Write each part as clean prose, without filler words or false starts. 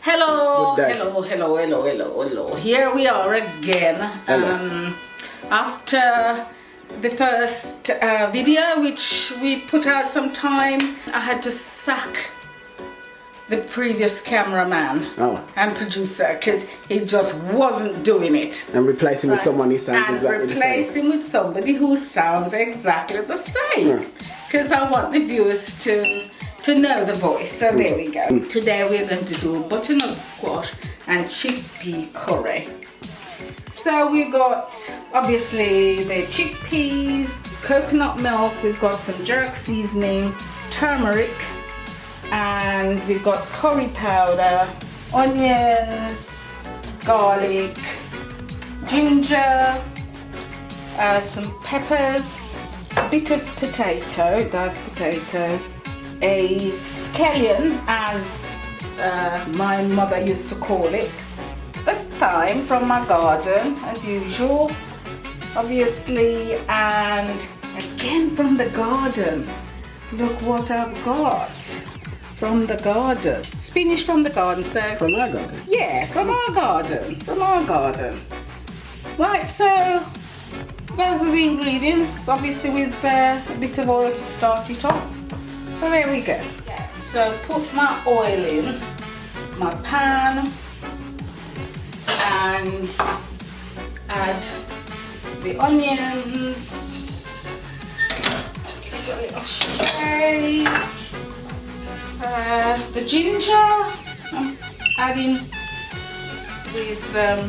Hello, Good day. hello. Here we are again. After the first video, which we put out some time, I had to sack the previous cameraman and producer because he just wasn't doing it. And replace him with someone who sounds exactly the same. And replace him with somebody who sounds exactly the same. Because I want the viewers to know the voice. So there we go. Today we're going to do butternut squash and chickpea curry. So we've got obviously the chickpeas, coconut milk, we've got some jerk seasoning, turmeric, and we've got curry powder, onions, garlic, ginger, some peppers, a bit of potato, diced potato, a scallion, as my mother used to call it, the thyme from my garden, as usual, obviously, and again from the garden. Look what I've got from the garden. Spinach from the garden, so... From our garden? Yeah, from our garden. Right, so those are the ingredients, obviously with a bit of oil to start it off. So there we go. So put my oil in my pan and add the onions, give it a little shake, the ginger I'm adding with the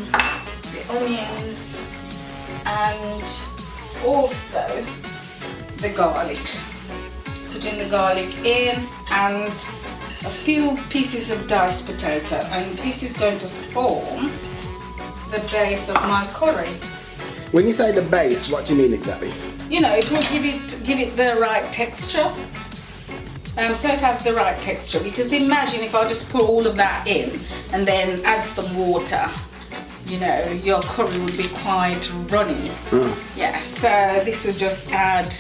onions, and also the garlic. Putting the garlic in and a few pieces of diced potato, and this is going to form the base of my curry. When you say the base, what do you mean exactly? You know, it will give it the right texture. So it have the right texture, because imagine if I just put all of that in and then add some water, you know, your curry would be quite runny. Yeah, so this will just add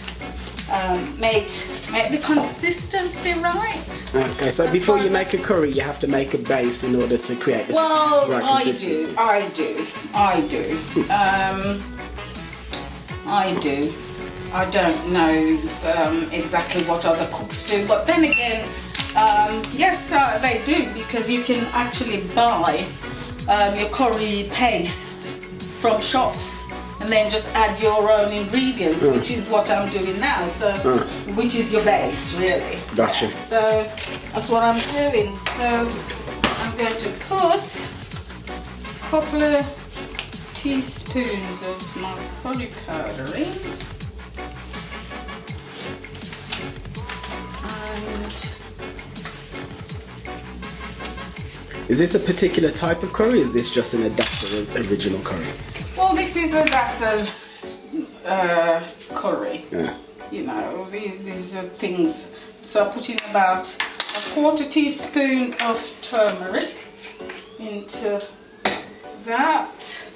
make the consistency right. Okay, so before you make a curry, you have to make a base in order to create this right consistency. I do. I don't know exactly what other cooks do, but then again, yes, they do, because you can actually buy your curry pastes from shops and then just add your own ingredients, which is what I'm doing now, so which is your base, really. Gotcha. So that's what I'm doing. So I'm going to put a couple of teaspoons of my curry powder in. Is this a particular type of curry, or is this just an Adasa original curry? Well, this is Adasa's curry. Yeah. You know, these are things. So I put in about a quarter teaspoon of turmeric into that.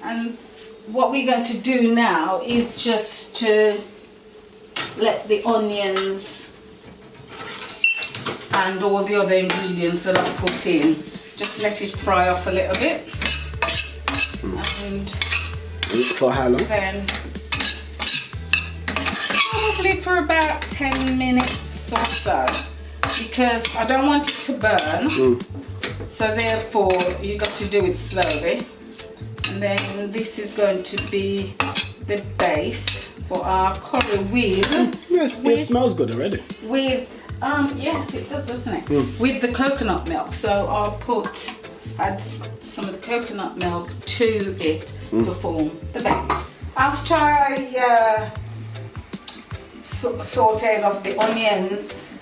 And what we're going to do now is just to let the onions and all the other ingredients that I've put in, just let it fry off a little bit. And for how long? Then probably for about 10 minutes or so, because I don't want it to burn. So therefore you got to do it slowly. And then this is going to be the base for our curry with... Yes, it smells good already. With yes, it does, doesn't it? With the coconut milk. So I'll add some of the coconut milk to it to form the base. After I sauteed off the onions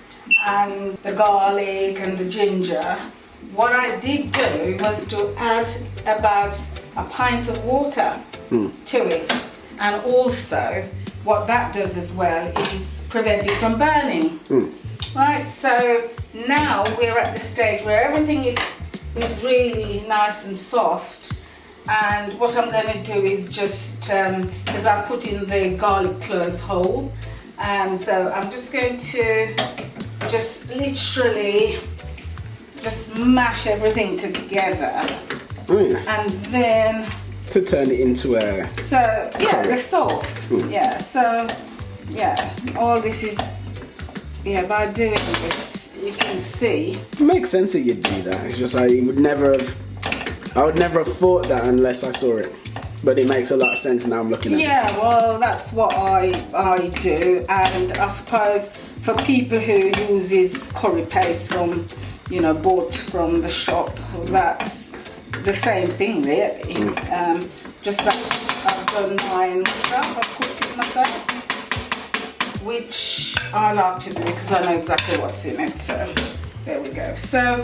and the garlic and the ginger, what I did do was to add about a pint of water to it. And also, what that does as well is prevent it from burning. Right, so now we're at the stage where everything is really nice and soft, and what I'm going to do is just, because I put in the garlic cloves whole, so I'm just going to just literally just mash everything together. Oh yeah. And then To turn it into a... So yeah, curry. the sauce. Yeah, so yeah, all this is, yeah, by doing this you can see. It makes sense that you'd do that. It's just I would never have thought that unless I saw it. But it makes a lot of sense now I'm looking at it. Yeah, well, that's what I do, and I suppose for people who uses curry paste from, you know, bought from the shop, that's the same thing really. Just like I've done mine myself, I've cooked it myself, which I like to do because I know exactly what's in it. So there we go. So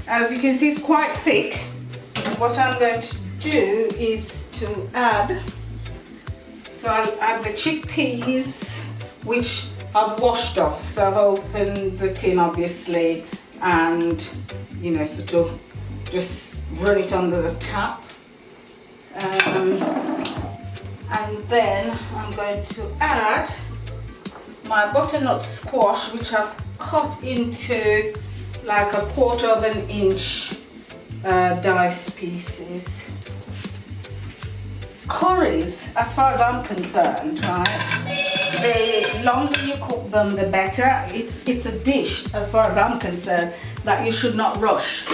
as you can see, it's quite thick. What I'm going to do is to add, so I'll add the chickpeas, which I've washed off. So I've opened the tin obviously, and you know, sort of just run it under the tap. And then I'm going to add my butternut squash, which I've cut into like 1/4 of an inch dice pieces. Curries, as far as I'm concerned, right, the longer you cook them, the better. It's a dish, as far as I'm concerned, that you should not rush.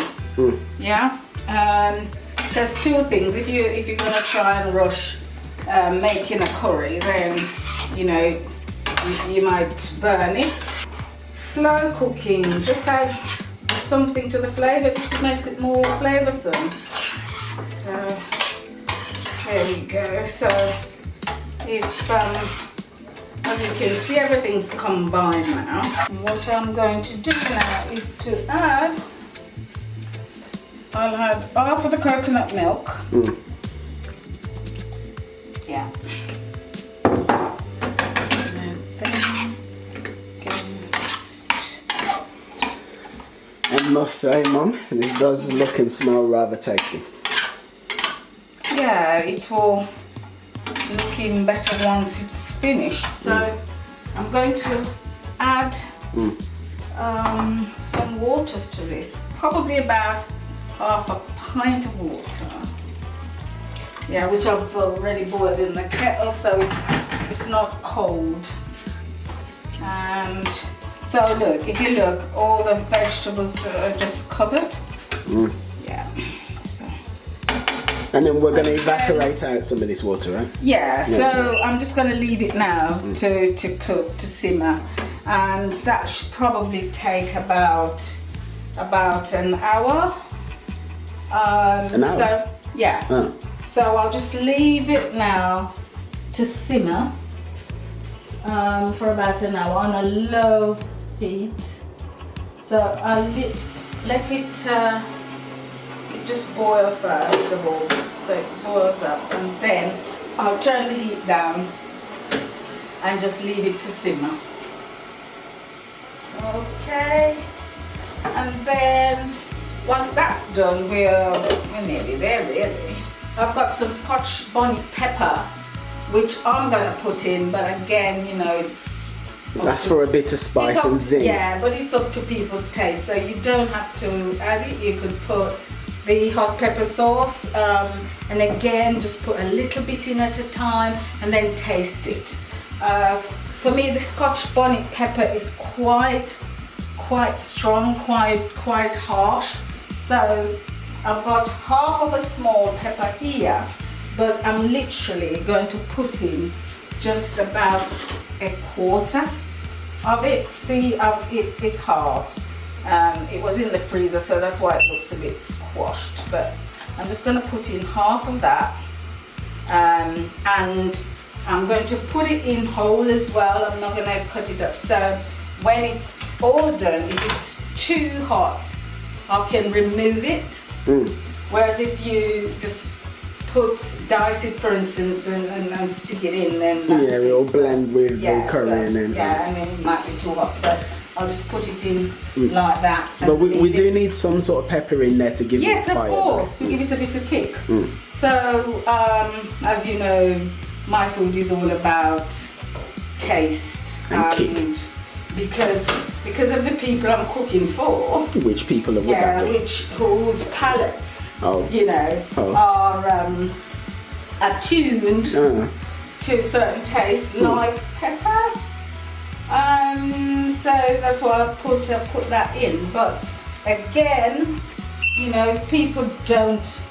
Yeah. There's two things. If you're gonna try and rush making a curry, then you know you might burn it. Slow cooking just adds something to the flavour. Just makes it more flavoursome. So there we go. So if as you can see, everything's combined now. What I'm going to do now is to add. I'll add half of the coconut milk. Yeah. And then I must say, Mum, this does look and smell rather tasty. yeah, it will look even better once it's finished. So I'm going to add some water to this, probably about half a pint of water. Yeah, which I've already boiled in the kettle, so it's not cold. And so look, if you look, all the vegetables are just covered. Yeah. So. And then we're going to evaporate out some of this water, right? Yeah. So I'm just going to leave it now to cook, to simmer, and that should probably take about an hour. An hour? So, yeah. Oh. So I'll just leave it now to simmer for about an hour on a low heat. So I'll let it just boil first of all. So it boils up, and then I'll turn the heat down and just leave it to simmer. Okay. And then once that's done, we're nearly there really. I've got some Scotch bonnet pepper, which I'm gonna put in, but again, you know, that's for a bit of spice and zing. Yeah, but it's up to people's taste, so you don't have to add it. You could put the hot pepper sauce, and again, just put a little bit in at a time, and then taste it. For me, the Scotch bonnet pepper is quite strong, quite harsh. So I've got half of a small pepper here, but I'm literally going to put in just about 1/4 of it. See, it's hard. It was in the freezer, so that's why it looks a bit squashed. But I'm just going to put in half of that, and I'm going to put it in whole as well. I'm not going to cut it up. So when it's all done, if it's too hot, I can remove it. Whereas if you just dice it, for instance, and stick it in, then that's it will blend with the curry, so, and then and then it might be too hot. So I'll just put it in like that. But we do need some sort of pepper in there to give it fire. Yes, of course, to give it a bit of kick. So as you know, my food is all about taste and because of the people I'm cooking for. Which people would that be? Whose palates, Oh. you know, Oh. are attuned to certain tastes like pepper. So that's why I put that in. But again, you know, if people don't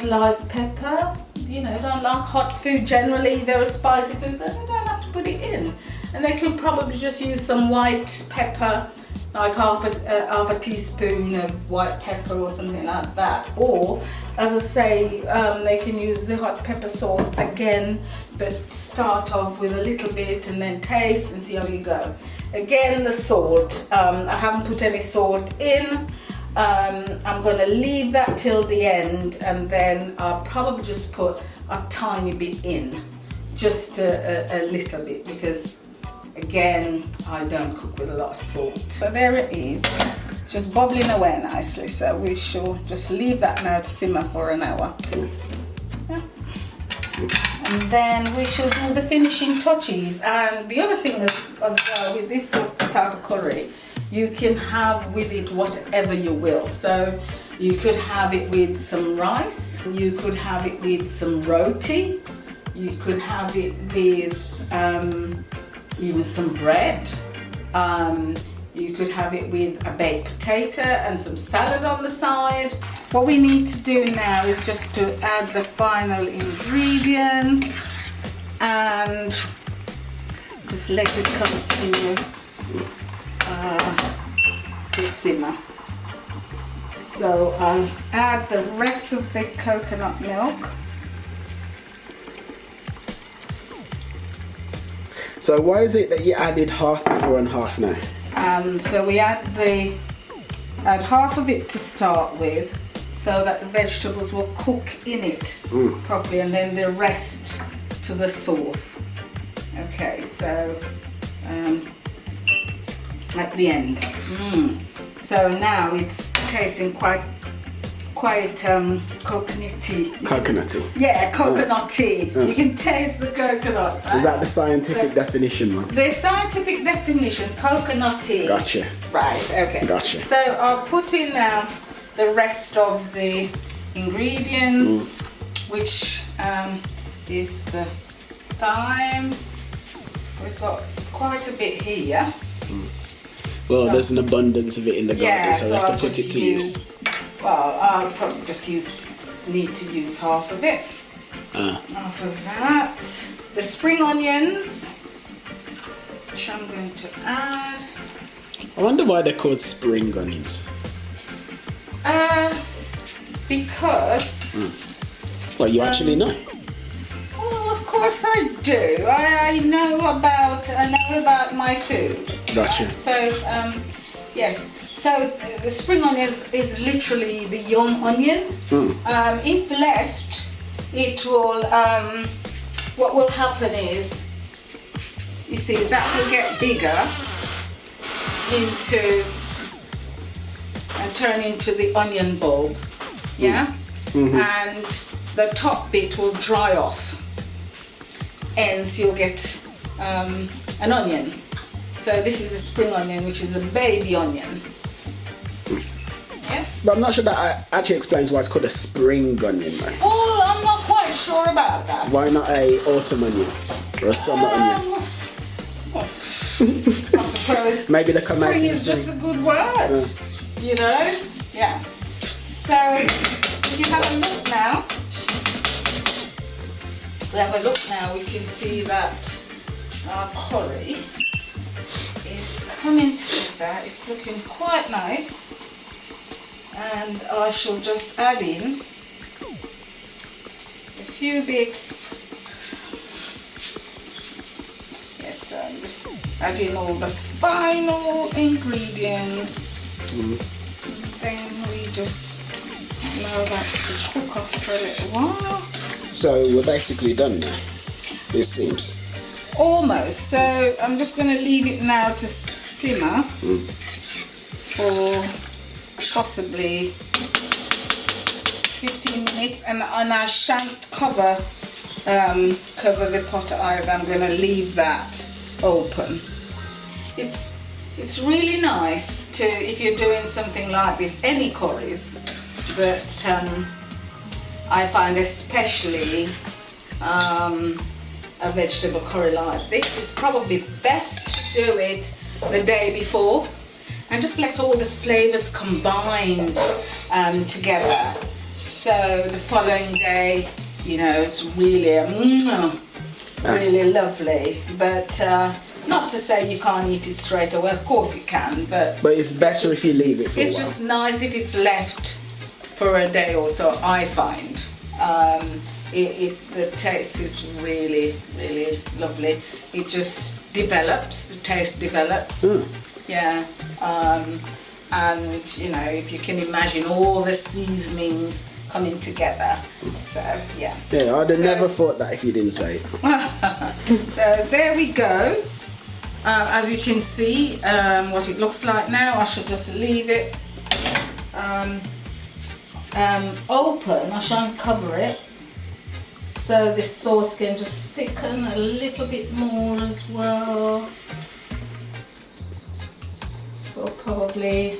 like pepper, you know, don't like hot food generally, there are spicy foods, then they don't have to put it in. And they can probably just use some white pepper, like half a teaspoon of white pepper or something like that. Or, as I say, they can use the hot pepper sauce again, but start off with a little bit and then taste and see how you go. Again, the salt, I haven't put any salt in. I'm going to leave that till the end, and then I'll probably just put a tiny bit in, just a little bit, because again, I don't cook with a lot of salt. So there it is, just bubbling away nicely. So we shall just leave that now to simmer for an hour. Yeah. And then we shall do the finishing touches. And the other thing as well with this type of curry, you can have with it whatever you will. So you could have it with some rice, you could have it with some roti, you could have it with even some bread, you could have it with a baked potato and some salad on the side. What we need to do now is just to add the final ingredients and just let it continue to simmer. So I'll add the rest of the coconut milk. So why is it that you added half before and half now? So we add half of it to start with, so that the vegetables will cook in it properly, and then the rest to the sauce. Okay, so at the end. So now it's tasting quite coconutty. Coconutty. Yeah, coconutty. You can taste the coconut. Is that the scientific definition, man? The scientific definition, coconutty. Gotcha. Right, okay. Gotcha. So I'll put in now the rest of the ingredients, which is the thyme. We've got quite a bit here. Well, there's an abundance of it in the garden, so we have I'll to put it to use. Well, I'll probably just need to use half of it. Half of that. The spring onions, which I'm going to add. I wonder why they're called spring onions. Because... Well, you actually know. Well, of course I do. I know about my food. Gotcha. So, yes. So the spring onion is literally the young onion. If left, it will. What will happen is, you see, that will get bigger and turn into the onion bulb. Yeah, and the top bit will dry off. Hence, you'll get an onion. So this is a spring onion, which is a baby onion. Yeah. But I'm not sure that actually explains why it's called a spring onion, though. Oh, I'm not quite sure about that. Why not a autumn onion or a summer onion? I suppose Maybe they come out spring in is spring. just a good word, you know? Yeah. So if you have a look now, we can see that our curry is coming together. It's looking quite nice. And I shall just add in a few bits. Yes, so I'm just adding all the final ingredients. Then we just allow that to cook off for a little while. So we're basically done now, it seems. Almost. So I'm just going to leave it now to simmer for possibly 15 minutes, and I shan't cover the pot either. I'm going to leave that open. It's really nice to, if you're doing something like this, any curries, but I find especially a vegetable curry like this, it's probably best to do it the day before and just let all the flavours combine together. So the following day, you know, it's really really lovely. But not to say you can't eat it straight away. Of course you can, but it's better if you leave it for a while. It's just nice if it's left for a day or so, I find. The taste is really, really lovely. It just develops, the taste develops. Yeah. And you know, if you can imagine all the seasonings coming together. So yeah. Yeah, I'd have never thought that if you didn't say it. So there we go. As you can see, what it looks like now. I should just leave it open. I shan't cover it, so this sauce can just thicken a little bit more as well. For probably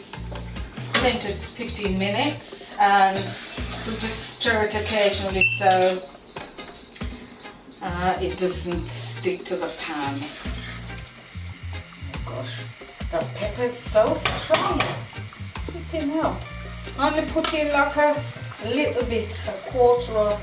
10 to 15 minutes, and we'll just stir it occasionally so it doesn't stick to the pan. Oh gosh, that pepper is so strong. Flipping hell. I only put in like a little bit, a quarter of